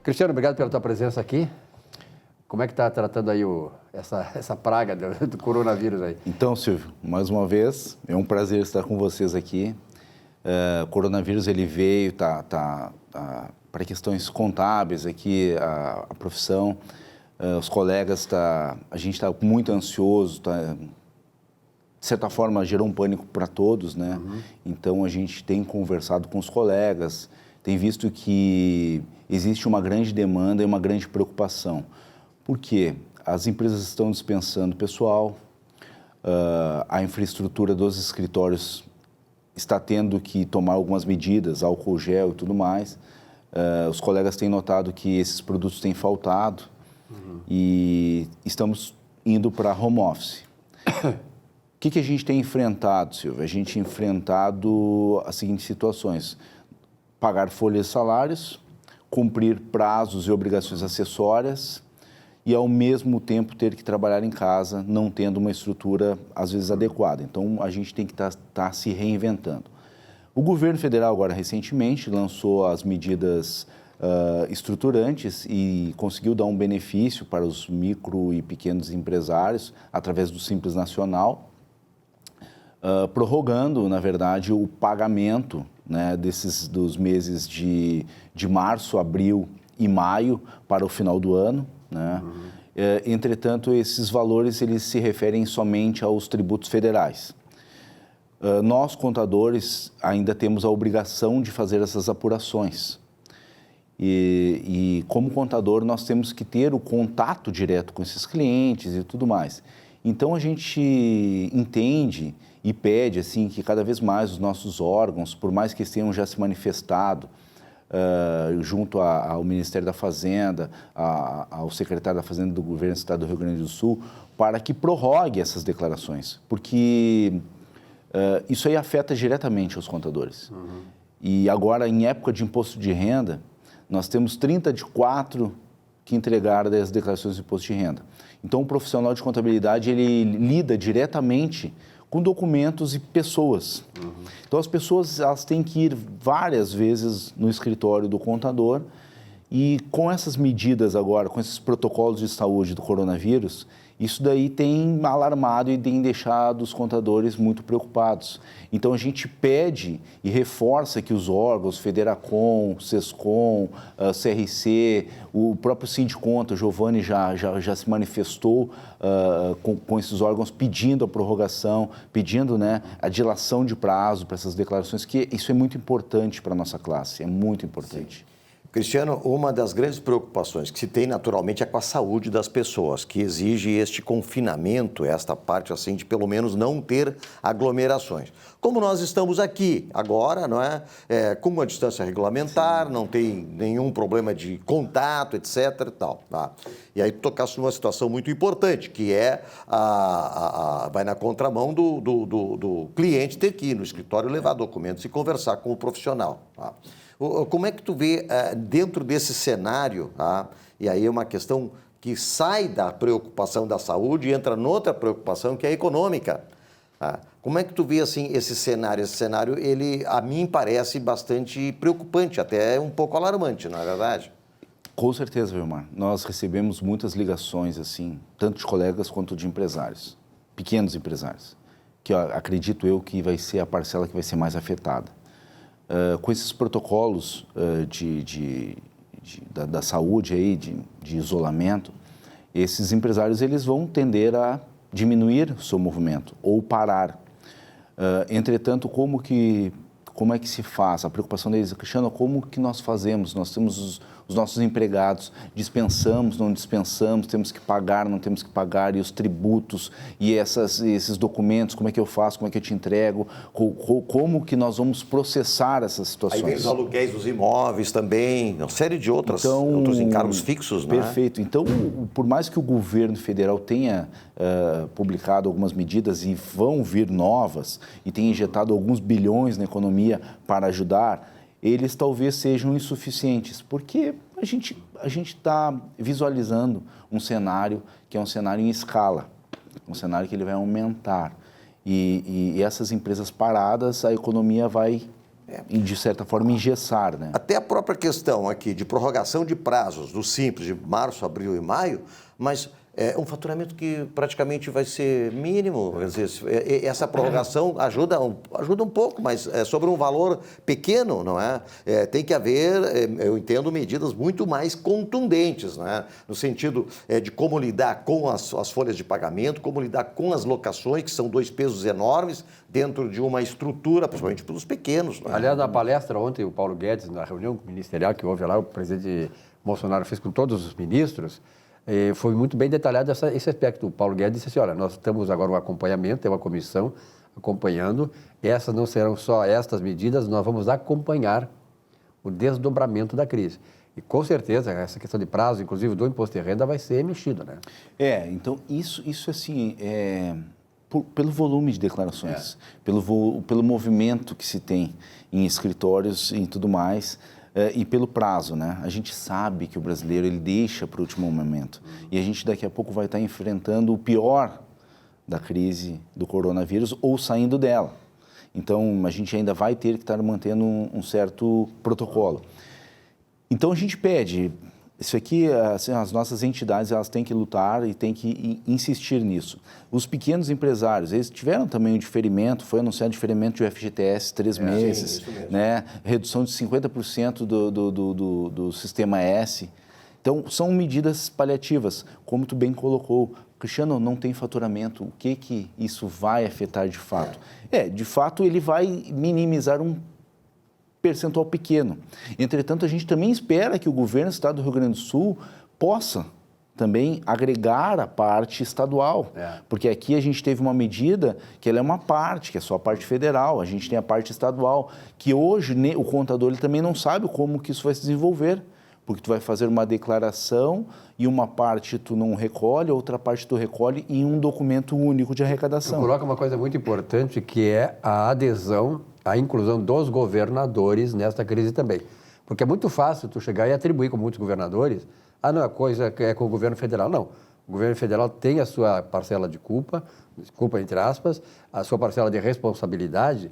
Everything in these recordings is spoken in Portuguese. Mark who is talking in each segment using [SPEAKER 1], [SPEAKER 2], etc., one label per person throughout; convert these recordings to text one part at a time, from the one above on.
[SPEAKER 1] Cristiano, obrigado pela tua presença aqui. Como é que está tratando aí essa praga do coronavírus aí?
[SPEAKER 2] Então, Silvio, mais uma vez, é um prazer estar com vocês aqui. O coronavírus, ele veio, para questões contábeis aqui, a profissão, os colegas, a gente está muito ansioso, de certa forma gerou um pânico para todos, né? Uhum. Então, a gente tem conversado com os colegas, tem visto que existe uma grande demanda e uma grande preocupação. Por quê? As empresas estão dispensando pessoal, a infraestrutura dos escritórios está tendo que tomar algumas medidas, álcool gel e tudo mais. Os colegas têm notado que esses produtos têm faltado e estamos indo para home office. O que a gente tem enfrentado, Silvio? A gente tem enfrentado as seguintes situações: pagar folhas de salários, cumprir prazos e obrigações acessórias e, ao mesmo tempo, ter que trabalhar em casa, não tendo uma estrutura, às vezes, adequada. Então, a gente tem que estar se reinventando. O governo federal, agora, recentemente, lançou as medidas estruturantes e conseguiu dar um benefício para os micro e pequenos empresários através do Simples Nacional, prorrogando, na verdade, o pagamento, né, dos meses de março, abril e maio para o final do ano, né? Entretanto, esses valores eles se referem somente aos tributos federais. Nós, contadores, ainda temos a obrigação de fazer essas apurações. E como contador, nós temos que ter o contato direto com esses clientes e tudo mais. Então, a gente entende e pede assim, que cada vez mais os nossos órgãos, por mais que tenham já se manifestado, junto ao Ministério da Fazenda, ao secretário da Fazenda do Governo do Estado do Rio Grande do Sul, para que prorrogue essas declarações, porque isso aí afeta diretamente os contadores. Uhum. E agora, em época de imposto de renda, nós temos 30 de 4 que entregaram as declarações de imposto de renda. Então, o profissional de contabilidade, ele lida diretamente com documentos e pessoas. Uhum. Então, as pessoas elas têm que ir várias vezes no escritório do contador e, com essas medidas agora, com esses protocolos de saúde do coronavírus, isso daí tem alarmado e tem deixado os contadores muito preocupados. Então, a gente pede e reforça que os órgãos, Federacom, Sescom, CRC, o próprio Sindiconta, o Giovanni já se manifestou com esses órgãos pedindo a prorrogação, pedindo, né, a dilação de prazo para essas declarações, que isso é muito importante para a nossa classe, é muito importante.
[SPEAKER 3] Sim. Cristiano, uma das grandes preocupações que se tem naturalmente é com a saúde das pessoas, que exige este confinamento, esta parte assim de pelo menos não ter aglomerações. Como nós estamos aqui agora, não é? Com uma distância regulamentar, não tem nenhum problema de contato, etc. e tal. Tá? E aí tu tocaste numa situação muito importante, que é vai na contramão do cliente ter que ir no escritório levar documentos e conversar com o profissional. Tá? Como é que tu vê dentro desse cenário, tá? E aí é uma questão que sai da preocupação da saúde e entra noutra preocupação que é a econômica. Tá? Como é que tu vê assim, esse cenário? Esse cenário, ele a mim parece bastante preocupante, até um pouco alarmante, não é verdade?
[SPEAKER 2] Com certeza, Vilmar. Nós recebemos muitas ligações, assim, tanto de colegas quanto de empresários, pequenos empresários, que acredito eu que vai ser a parcela que vai ser mais afetada. Com esses protocolos da saúde, aí, de isolamento, esses empresários eles vão tender a diminuir o seu movimento ou parar. Entretanto, como é que se faz? A preocupação deles, Cristiano, como que nós fazemos? Nós temos os nossos empregados, dispensamos, não dispensamos, temos que pagar, não temos que pagar, e os tributos, e esses documentos, como é que eu faço, como é que eu te entrego, como que nós vamos processar essas situações?
[SPEAKER 3] Aí vem os aluguéis dos imóveis também, uma série de outros encargos fixos, né?
[SPEAKER 2] Perfeito. Então, por mais que o governo federal tenha publicado algumas medidas e vão vir novas, e tenha injetado alguns bilhões na economia para ajudar, eles talvez sejam insuficientes, porque a gente está visualizando um cenário que é um cenário em escala, um cenário que ele vai aumentar. E essas empresas paradas, a economia vai e, de certa forma, engessar, né?
[SPEAKER 3] Até a própria questão aqui de prorrogação de prazos do Simples de março, abril e maio, mas é um faturamento que praticamente vai ser mínimo. Quer dizer, essa prorrogação ajuda um pouco, mas é sobre um valor pequeno, não é? Tem que haver, eu entendo, medidas muito mais contundentes, não é? No sentido de como lidar com as folhas de pagamento, como lidar com as locações, que são dois pesos enormes dentro de uma estrutura, principalmente para os pequenos. Não é?
[SPEAKER 1] Aliás, na palestra ontem, o Paulo Guedes, na reunião ministerial que houve lá, o presidente Bolsonaro fez com todos os ministros, foi muito bem detalhado esse aspecto. O Paulo Guedes disse assim, olha, nós estamos agora no acompanhamento, tem uma comissão acompanhando, essas não serão só estas medidas, nós vamos acompanhar o desdobramento da crise. E com certeza, essa questão de prazo, inclusive do imposto de renda, vai ser mexido, né?
[SPEAKER 2] Então, isso assim, pelo volume de declarações, pelo movimento que se tem em escritórios e tudo mais, e pelo prazo, né? A gente sabe que o brasileiro, ele deixa para o último momento. E a gente daqui a pouco vai estar enfrentando o pior da crise do coronavírus ou saindo dela. Então, a gente ainda vai ter que estar mantendo um certo protocolo. Então, a gente pede, isso aqui, assim, as nossas entidades, elas têm que lutar e têm que insistir nisso. Os pequenos empresários, eles tiveram também um diferimento, foi anunciado diferimento de FGTS 3 meses, né? Redução de 50% do Sistema S. Então, são medidas paliativas, como tu bem colocou. Cristiano, não tem faturamento, o que isso vai afetar de fato? De fato, ele vai minimizar um percentual pequeno. Entretanto, a gente também espera que o governo do Estado do Rio Grande do Sul possa também agregar a parte estadual, porque aqui a gente teve uma medida que ela é uma parte, que é só a parte federal, a gente tem a parte estadual, que hoje o contador ele também não sabe como que isso vai se desenvolver, porque tu vai fazer uma declaração e uma parte tu não recolhe, outra parte tu recolhe em um documento único de arrecadação.
[SPEAKER 1] Tu coloca uma coisa muito importante, que é a adesão, a inclusão dos governadores nesta crise também. Porque é muito fácil tu chegar e atribuir com muitos governadores, não, a coisa é com o governo federal. Não, o governo federal tem a sua parcela de culpa entre aspas, a sua parcela de responsabilidade,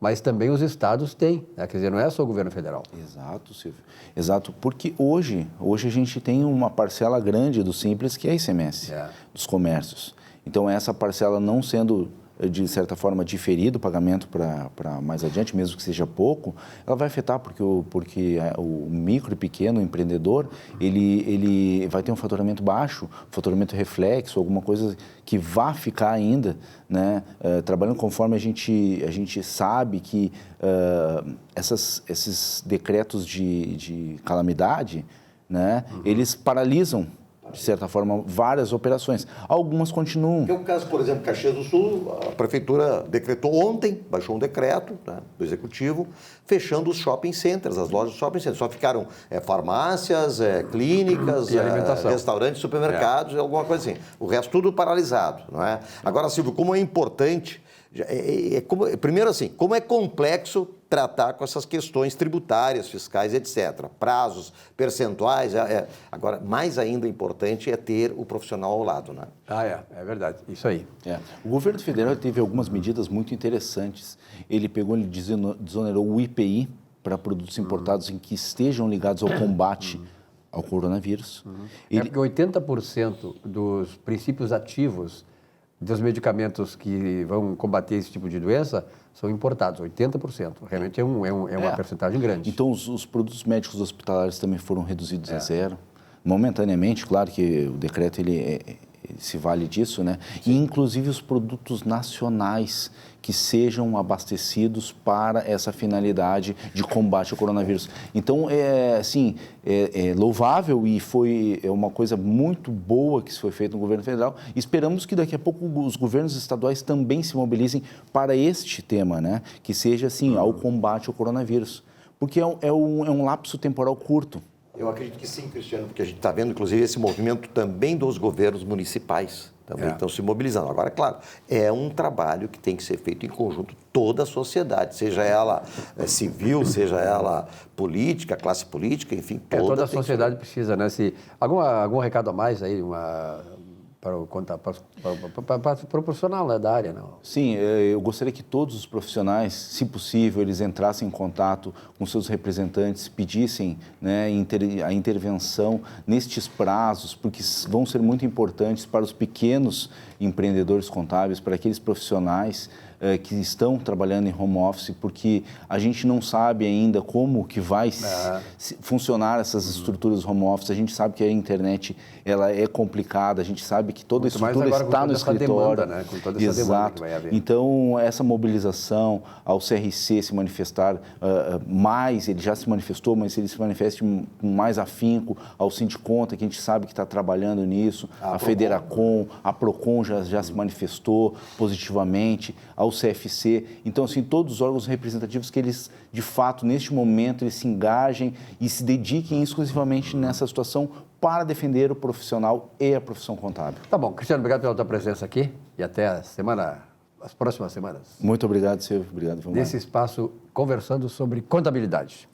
[SPEAKER 1] mas também os estados têm, né? Quer dizer, não é só o governo federal.
[SPEAKER 2] Exato, Silvio. Exato, porque hoje a gente tem uma parcela grande do Simples, que é a ICMS, dos comércios. Então, essa parcela não sendo, de certa forma, diferido o pagamento para mais adiante, mesmo que seja pouco, ela vai afetar, porque o micro e pequeno empreendedor, ele vai ter um faturamento baixo, faturamento reflexo, alguma coisa que vá ficar ainda, né, trabalhando conforme a gente sabe que esses decretos de calamidade, né, eles paralisam, de certa forma, várias operações. Algumas continuam.
[SPEAKER 3] Tem um caso, por exemplo, Caxias do Sul, a prefeitura decretou ontem, baixou um decreto, né, do executivo, fechando os shopping centers, as lojas de shopping centers. Só ficaram farmácias, clínicas, restaurantes, supermercados, alguma coisa assim. O resto tudo paralisado, não é? Agora, Silvio, como é importante, primeiro assim, como é complexo tratar com essas questões tributárias, fiscais, etc. Prazos, percentuais. Agora, mais ainda importante é ter o profissional ao lado, né?
[SPEAKER 1] É verdade, isso aí.
[SPEAKER 2] O governo federal teve algumas medidas muito interessantes. Ele desonerou o IPI para produtos importados em que estejam ligados ao combate ao coronavírus.
[SPEAKER 1] Porque 80% dos princípios ativos dos medicamentos que vão combater esse tipo de doença são importados, 80%. Realmente é uma percentagem grande.
[SPEAKER 2] Então, os produtos médicos hospitalares também foram reduzidos a zero. Momentaneamente, claro que o decreto ele se vale disso, né? E, inclusive, os produtos nacionais que sejam abastecidos para essa finalidade de combate ao coronavírus. Então, é louvável e foi uma coisa muito boa que foi feito no governo federal. Esperamos que daqui a pouco os governos estaduais também se mobilizem para este tema, né? Que seja, assim, ao combate ao coronavírus. Porque é um lapso temporal curto.
[SPEAKER 3] Eu acredito que sim, Cristiano, porque a gente está vendo, inclusive, esse movimento também dos governos municipais. Também estão se mobilizando. Agora, claro, é um trabalho que tem que ser feito em conjunto toda a sociedade, seja ela civil, seja ela política, classe política, enfim,
[SPEAKER 1] toda a sociedade precisa, né? Algum recado a mais aí, para o profissional, né, da área, não?
[SPEAKER 2] Sim, eu gostaria que todos os profissionais, se possível, eles entrassem em contato com seus representantes, pedissem, né, a intervenção nestes prazos, porque vão ser muito importantes para os pequenos empreendedores contábeis, para aqueles profissionais que estão trabalhando em home office, porque a gente não sabe ainda como que vai funcionar essas estruturas home office. A gente sabe que a internet ela é complicada, a gente sabe que toda a estrutura está no escritório.
[SPEAKER 1] Demanda, né? Com toda essa demanda que vai haver.
[SPEAKER 2] Então, essa mobilização ao CRC se manifestar mais, ele já se manifestou, mas se ele se manifeste com mais afinco, ao Sindiconta, que a gente sabe que está trabalhando nisso, a Federacom, a Procon já se manifestou positivamente, ao CFC. Então, assim, todos os órgãos representativos que eles, de fato, neste momento, eles se engajem e se dediquem exclusivamente nessa situação para defender o profissional e a profissão contábil.
[SPEAKER 1] Tá bom. Cristiano, obrigado pela tua presença aqui e até as próximas semanas.
[SPEAKER 2] Muito obrigado, Silvio. Obrigado, Vilmar.
[SPEAKER 1] Nesse espaço, conversando sobre contabilidade.